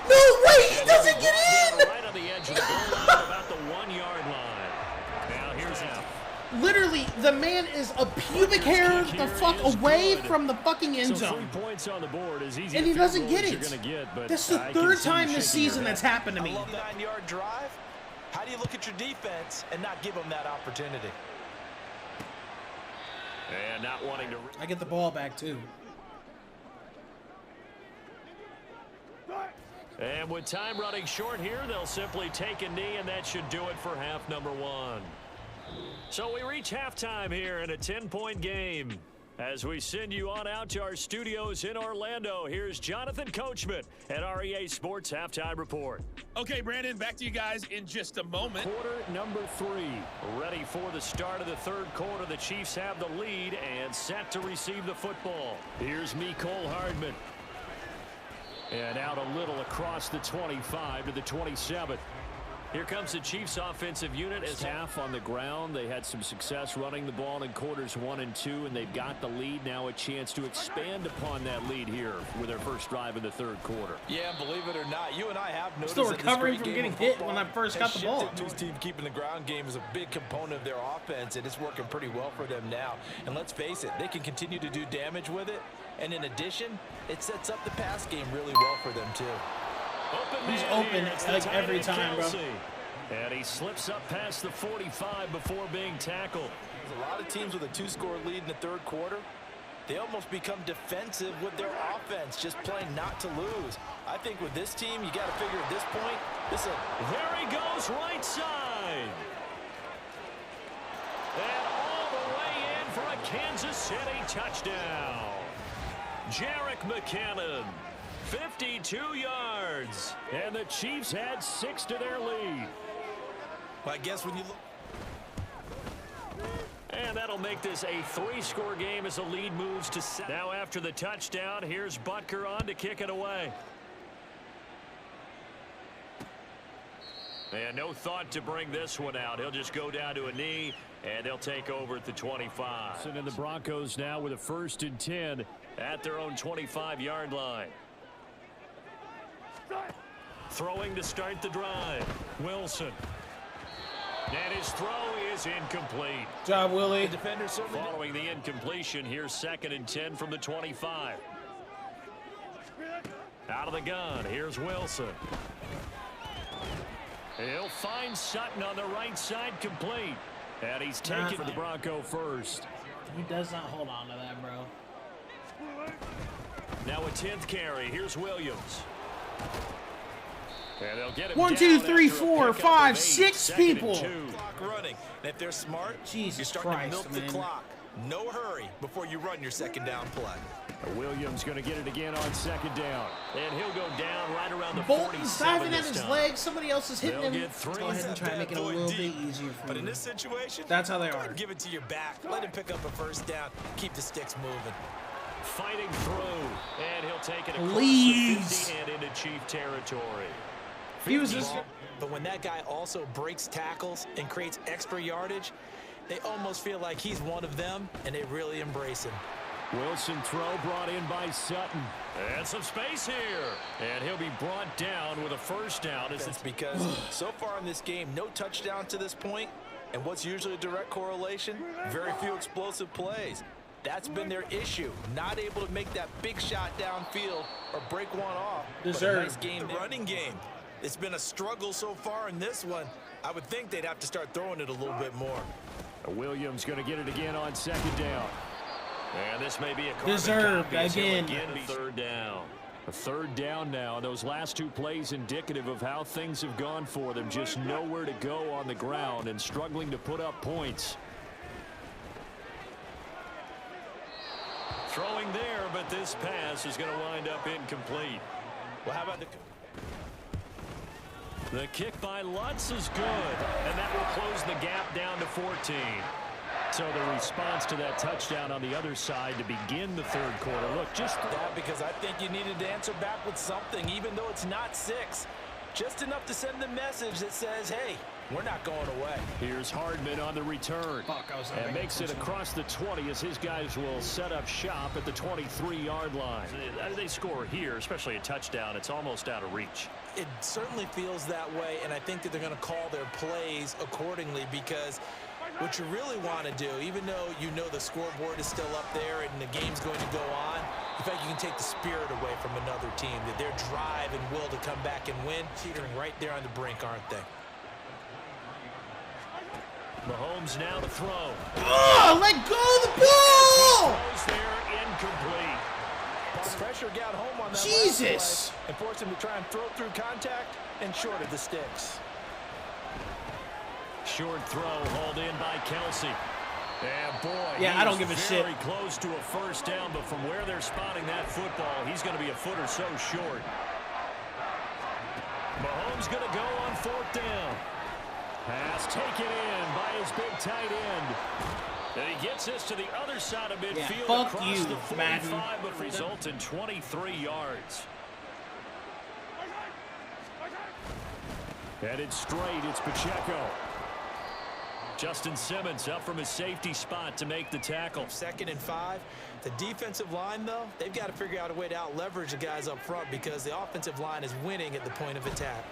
Speaker 5: No way! He doesn't get in!
Speaker 3: Right on the edge of the goal line, about the 1-yard line. Now here's F.
Speaker 5: Literally, the man is a pubic hair the fuck away from the fucking end zone.
Speaker 3: 3 points on the board is easy.
Speaker 5: And he doesn't get it. That's the 3rd time this season that's happened to me.
Speaker 7: I love the 9-yard drive. How do you look at your defense and not give them that opportunity?
Speaker 3: And not wanting to.
Speaker 5: I get the ball back too.
Speaker 3: And with time running short here, they'll simply take a knee, and that should do it for half number 1. So we reach halftime here in a 10-point game. As we send you on out to our studios in Orlando, here's Jonathan Coachman at REA Sports Halftime Report.
Speaker 2: Okay, Brandon, back to you guys in just a moment.
Speaker 3: Quarter number 3. Ready for the start of the 3rd quarter. The Chiefs have the lead and set to receive the football. Here's Mecole Hardman. And out a little across the 25 to the 27. Here comes the Chiefs offensive unit as half on the ground. They had some success running the ball in quarters 1 and 2, and they've got the lead. Now a chance to expand upon that lead here with their first drive in the 3rd quarter.
Speaker 7: Yeah, believe it or not, you and I have noticed
Speaker 5: still recovering from getting hit when I first got the ball.
Speaker 7: This team keeping the ground game is a big component of their offense, and it's working pretty well for them now. And let's face it, they can continue to do damage with it. And in addition, it sets up the pass game really well for them, too.
Speaker 5: He's open like every time, bro.
Speaker 3: And he slips up past the 45 before being tackled.
Speaker 7: There's a lot of teams with a 2-score lead in the 3rd quarter. They almost become defensive with their offense, just playing not to lose. I think with this team, you got to figure at this point,
Speaker 3: There he goes, right side. And all the way in for a Kansas City touchdown. Jerick McKinnon. 52 yards. And the Chiefs had 6 to their lead.
Speaker 7: Well, I guess when you look.
Speaker 3: And that'll make this a 3-score game as the lead moves to 7. Now after the touchdown, here's Butker on to kick it away. And no thought to bring this one out. He'll just go down to a knee, and they'll take over at the 25. And the Broncos now with a 1st and 10 at their own 25-yard line. Throwing to start the drive. Wilson. And his throw is incomplete.
Speaker 5: Good job, Willie.
Speaker 7: The defender
Speaker 3: following the incompletion, here's 2nd and 10 from the 25. Out of the gun, here's Wilson. He'll find Sutton on the right side complete. And he's taking the Bronco first.
Speaker 5: He does not hold on to that, bro.
Speaker 3: Now a 10th carry. Here's Williams. And they'll get him
Speaker 5: 1, 2, 3, 4, 5, 6 people.
Speaker 6: Clock running. And if they're smart,
Speaker 5: Jesus
Speaker 6: you're starting
Speaker 5: Christ,
Speaker 6: to milk
Speaker 5: man.
Speaker 6: the clock. No hurry before you run your second down play.
Speaker 3: Williams going to get it again on second down. And he'll go down right around the
Speaker 5: Bolton's
Speaker 3: 47
Speaker 5: diving at
Speaker 3: this
Speaker 5: his
Speaker 3: time.
Speaker 5: legs. Somebody else is hitting
Speaker 3: They'll
Speaker 5: him.
Speaker 3: get three.
Speaker 5: Let's go ahead and try to make it a little bit easier for
Speaker 6: But
Speaker 5: him.
Speaker 6: in this situation,
Speaker 5: That's how they
Speaker 6: go
Speaker 5: are.
Speaker 6: ahead and give it to your back. Let him pick up a first down. Keep the sticks moving.
Speaker 3: Fighting through. And he'll take it across
Speaker 5: Please.
Speaker 3: the 50 and into Chief territory.
Speaker 5: He was just...
Speaker 4: But when that guy also breaks tackles and creates extra yardage, they almost feel like he's one of them, and they really embrace him.
Speaker 3: Wilson throw brought in by Sutton. And some space here. And he'll be brought down with a first down.
Speaker 6: That's because so far in this game, no touchdown to this point, and what's usually a direct correlation? Very few explosive plays. That's been their issue. Not able to make that big shot downfield or break one off.
Speaker 5: Deserved.
Speaker 6: But a nice game, the running game. It's been a struggle so far in this one. I would think they'd have to start throwing it a little bit more.
Speaker 3: Williams going to get it again on second down. And this may be a
Speaker 5: Deserved
Speaker 3: copy, so
Speaker 5: again.
Speaker 3: Be third down. A third down now. Those last two plays indicative of how things have gone for them. Just nowhere to go on the ground and struggling to put up points. Throwing there, but this pass is going to wind up incomplete.
Speaker 6: Well, how about
Speaker 3: The kick by Lutz is good, and that will close the gap down to 14. So the response to that touchdown on the other side to begin the third quarter. Look, just
Speaker 4: that because I think you needed to answer back with something, even though it's not 6. Just enough to send the message that says, hey, we're not going away.
Speaker 3: Here's Hardman on the return. And makes it across the 20 as his guys will set up shop at the 23-yard line. They score here, especially a touchdown. It's almost out of reach.
Speaker 4: It certainly feels that way, and I think that they're going to call their plays accordingly because what you really want to do, even though you know the scoreboard is still up there and the game's going to go on, in fact, you can take the spirit away from another team, that their drive and will to come back and win, teetering right there on the brink, aren't they?
Speaker 3: Mahomes now to throw.
Speaker 5: Oh, let go of the ball!
Speaker 3: Throws there, incomplete.
Speaker 4: The pressure got home on that
Speaker 5: Jesus!
Speaker 4: last play and forced him to try and throw through contact and short of the sticks.
Speaker 3: Short throw hauled in by Kelsey. And boy,
Speaker 5: yeah, I don't give a shit.
Speaker 3: Very close to a first down, but from where they're spotting that football, he's going to be a foot or so short. Mahomes going to go on fourth down. Pass taken in by his big tight end. And he gets this to the other side of midfield.
Speaker 5: Yeah, fuck
Speaker 3: across
Speaker 5: you,
Speaker 3: the 45,
Speaker 5: Madden.
Speaker 3: but result in 23 yards. Headed straight, it's Pacheco. Justin Simmons up from his safety spot to make the tackle.
Speaker 4: 2nd and 5. The defensive line, though, they've got to figure out a way to out-leverage the guys up front because the offensive line is winning at the point of attack.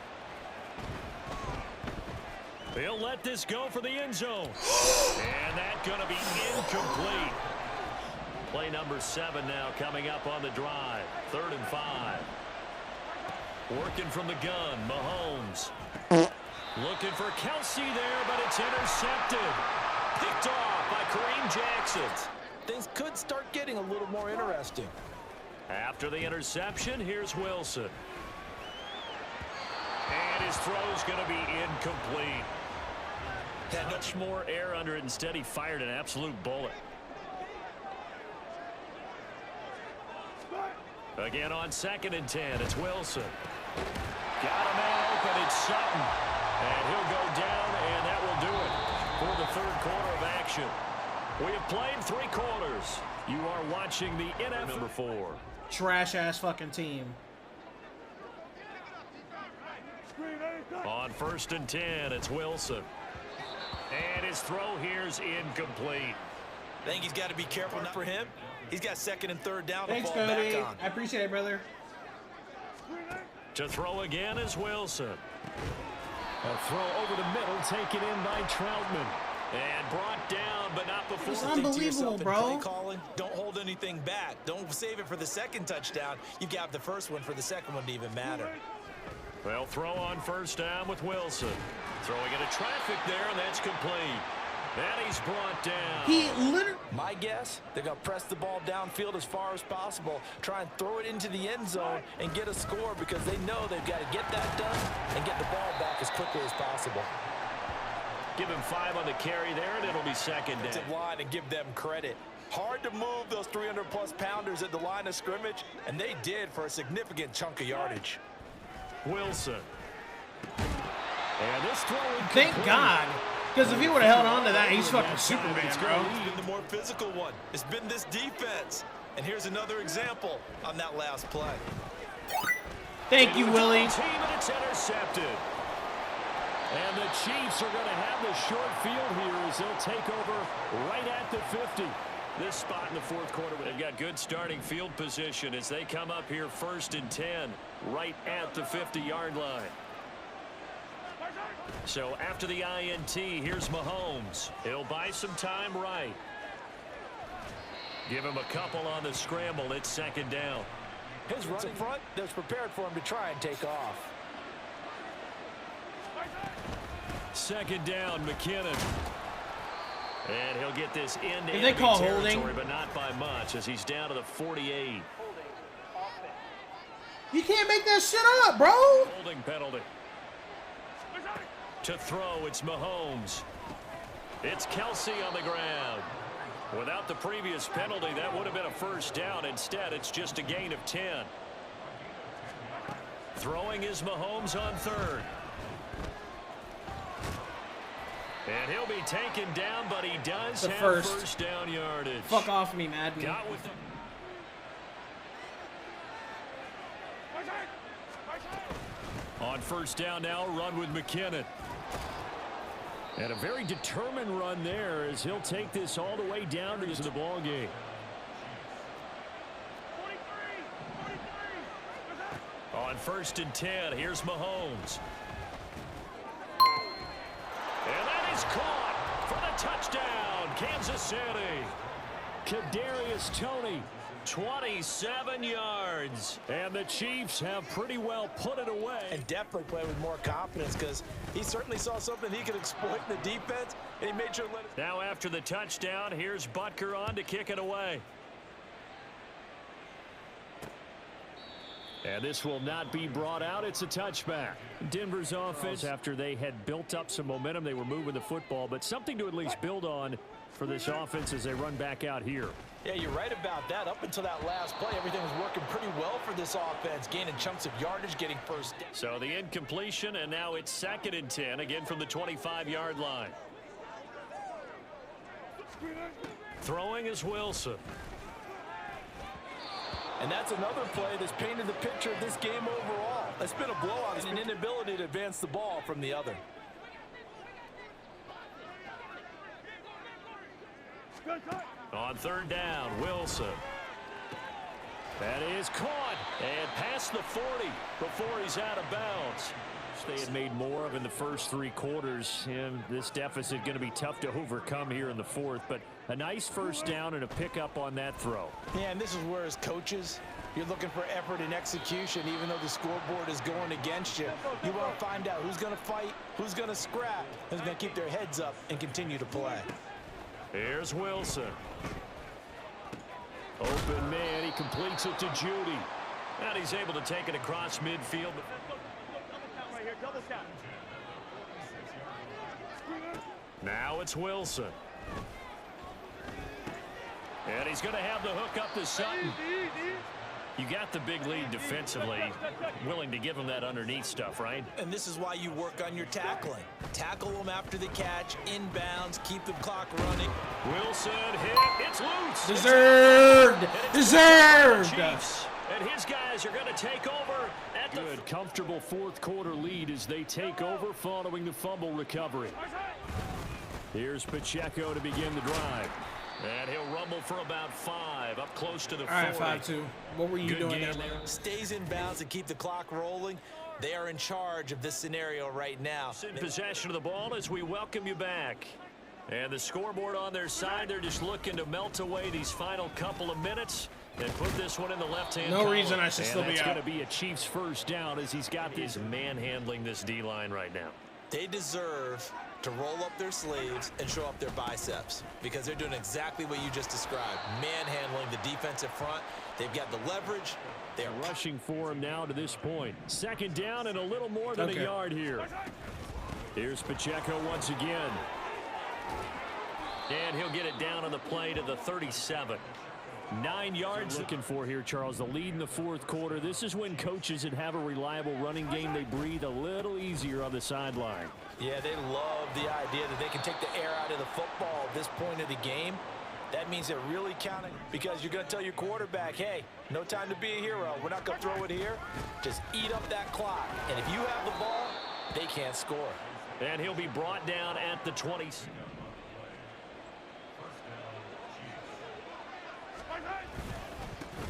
Speaker 3: He'll let this go for the end zone. And that's going to be incomplete. Play number 7 now coming up on the drive. 3rd and 5. Working from the gun, Mahomes. Looking for Kelsey there, but it's intercepted. Picked off by Kareem Jackson.
Speaker 4: Things could start getting a little more interesting.
Speaker 3: After the interception, here's Wilson. And his throw's going to be incomplete. Had much more air under it. Instead, he fired an absolute bullet. Again on 2nd and 10, it's Wilson. Got a man open, it's Sutton. And he'll go down, and that will do it for the third quarter of action. We have played 3 quarters. You are watching the NFL number 4.
Speaker 5: Trash-ass fucking team.
Speaker 3: On 1st and 10, it's Wilson. And his throw here's incomplete.
Speaker 6: I think he's got to be careful for him. He's got 2nd and 3rd down
Speaker 5: Thanks,
Speaker 6: to fall
Speaker 5: Cody.
Speaker 6: back on.
Speaker 5: I appreciate it, brother.
Speaker 3: To throw again is Wilson. A throw over the middle taken in by Troutman. And brought down, but not before.
Speaker 5: It's unbelievable, bro.
Speaker 6: Play calling, don't hold anything back. Don't save it for the 2nd touchdown. You've got the first one for the 2nd one to even matter.
Speaker 3: Well, throw on first down with Wilson. Throwing into traffic there, and that's complete. And he's brought down.
Speaker 5: He literally...
Speaker 6: My guess, they're going to press the ball downfield as far as possible, try and throw it into the end zone and get a score because they know they've got to get that done and get the ball back as quickly as possible.
Speaker 3: Give him 5 on the carry there, and it'll be second down.
Speaker 6: Defensive line and give them credit. Hard to move those 300-plus pounders at the line of scrimmage, and they did for a significant chunk of yardage.
Speaker 3: Wilson. And this throw
Speaker 5: Thank God. Because if he would have held on to that, he's fucking Superman, bro.
Speaker 6: It's been the more physical one. It's been this defense. And here's another example on that last play.
Speaker 5: Thank you, Willie.
Speaker 3: Team, and it's intercepted. And the Chiefs are going to have the short field here as they'll take over right at the 50. This spot in the fourth quarter, they've got good starting field position as they come up here 1st and 10 right at the 50-yard line. So after the INT, here's Mahomes. He'll buy some time right. Give him a couple on the scramble. It's second down.
Speaker 6: His running front that's prepared for him to try and take off.
Speaker 3: Second down, McKinnon. And he'll get this in
Speaker 5: Did they call holding?
Speaker 3: But not by much as he's down to the 48.
Speaker 5: You can't make that shit up, bro.
Speaker 3: Holding penalty. To throw, it's Mahomes. It's Kelsey on the ground. Without the previous penalty, that would have been a first down. Instead, it's just a gain of 10. Throwing is Mahomes on 3rd. And he'll be taken down, but he does have first down yardage.
Speaker 5: Fuck off me, Madden.
Speaker 3: Got with him. On first down now, run with McKinnon. And a very determined run there as he'll take this all the way down to the ball game. On 1st and 10, here's Mahomes. And that is caught for the touchdown, Kansas City. Kadarius Toney, 27 yards. And the Chiefs have pretty well put it away.
Speaker 6: And definitely play with more confidence because he certainly saw something he could exploit in the defense, and he made sure to let it.
Speaker 3: Now after the touchdown, here's Butker on to kick it away. And this will not be brought out. It's a touchback. Denver's offense, after they had built up some momentum, they were moving the football, but something to at least build on for this offense as they run back out here.
Speaker 6: Yeah, you're right about that. Up until that last play, everything was working pretty well for this offense, gaining chunks of yardage, getting first down.
Speaker 3: So the incompletion, and now it's 2nd and 10, again from the 25-yard line. Throwing is Wilson.
Speaker 6: And that's another play that's painted the picture of this game overall. It's been a blowout and an inability to advance the ball from the other.
Speaker 3: On 3rd down, Wilson. That is caught and past the 40 before he's out of bounds. They had made more of in the first 3 quarters, and this deficit going to be tough to overcome here in the 4th, but a nice first down and a pickup on that throw.
Speaker 6: Yeah, and this is where as coaches, you're looking for effort and execution. Even though the scoreboard is going against you, you want to find out who's going to fight, who's going to scrap, who's going to keep their heads up and continue to play.
Speaker 3: Here's Wilson. Open man, he completes it to Judy. And he's able to take it across midfield. Now it's Wilson. And he's going to have the hook up to Sutton. You got the big lead defensively, willing to give him that underneath stuff, right?
Speaker 6: And this is why you work on your tackling. Tackle them after the catch, inbounds, keep the clock running.
Speaker 3: Wilson hit, it's loose.
Speaker 5: Deserved! Deserved!
Speaker 3: Chiefs, and his guys are going to take over at the good, comfortable 4th quarter lead as they take over following the fumble recovery. Here's Pacheco to begin the drive. And he'll rumble for about 5, up close to the 40.
Speaker 5: All right, 5-2. What were you doing there?
Speaker 6: Stays in bounds and keep the clock rolling. They are in charge of this scenario right now.
Speaker 3: In possession of the ball as we welcome you back. And the scoreboard on their side, they're just looking to melt away these final couple of minutes And put this one in the left-hand
Speaker 5: No
Speaker 3: column.
Speaker 5: reason I should still be
Speaker 3: It's
Speaker 5: out.
Speaker 3: going to be a Chiefs first down as he's got this manhandling this D-line right now.
Speaker 4: They deserve to roll up their sleeves and show up their biceps because they're doing exactly what you just described. Manhandling the defensive front. They've got the leverage. They're
Speaker 3: rushing for him now to this point. Second down and a little more than a yard here. Here's Pacheco once again. And he'll get it down on the play to the 37. 9 yards looking for here, Charles. The lead in the fourth quarter. This is when coaches that have a reliable running game, they breathe a little easier on the sideline.
Speaker 4: Yeah, they love the idea that they can take the air out of the football at this point of the game. That means they're really counting because you're going to tell your quarterback, hey, no time to be a hero. We're not going to throw it here. Just eat up that clock. And if you have the ball, they can't score.
Speaker 3: And he'll be brought down at the 20s.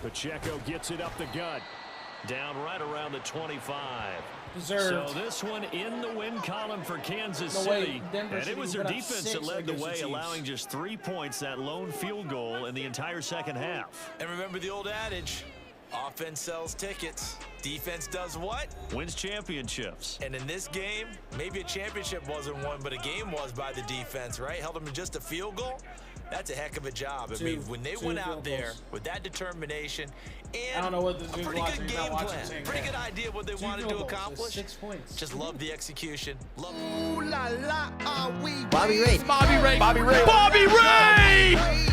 Speaker 3: Pacheco gets it up the gut. Down right around the 25.
Speaker 5: Deserved.
Speaker 3: So this one in the win column for Kansas
Speaker 5: No
Speaker 3: City.
Speaker 5: way. Denver
Speaker 3: And
Speaker 5: City
Speaker 3: it was their
Speaker 5: put up
Speaker 3: defense
Speaker 5: 6
Speaker 3: that led the
Speaker 5: against the
Speaker 3: way,
Speaker 5: Chiefs.
Speaker 3: allowing just 3 points, that lone field goal in the entire second half.
Speaker 4: And remember the old adage, offense sells tickets. Defense does what?
Speaker 3: Wins championships.
Speaker 4: And in this game, maybe a championship wasn't won, but a game was by the defense, right? Held them to just a field goal. That's a heck of a job. I mean, when they went out there with that determination and
Speaker 5: I don't know what this
Speaker 4: a
Speaker 5: dude's
Speaker 4: pretty
Speaker 5: watching.
Speaker 4: good
Speaker 5: He's not
Speaker 4: game
Speaker 5: watching
Speaker 4: plan,
Speaker 5: Sing
Speaker 4: pretty
Speaker 5: Man.
Speaker 4: good idea what they
Speaker 5: 2
Speaker 4: wanted
Speaker 5: field
Speaker 4: to
Speaker 5: goals, that's
Speaker 4: accomplish.
Speaker 5: 6 points.
Speaker 4: Just love the execution. Love
Speaker 1: Bobby Ray.
Speaker 5: Bobby Ray. Bobby Ray.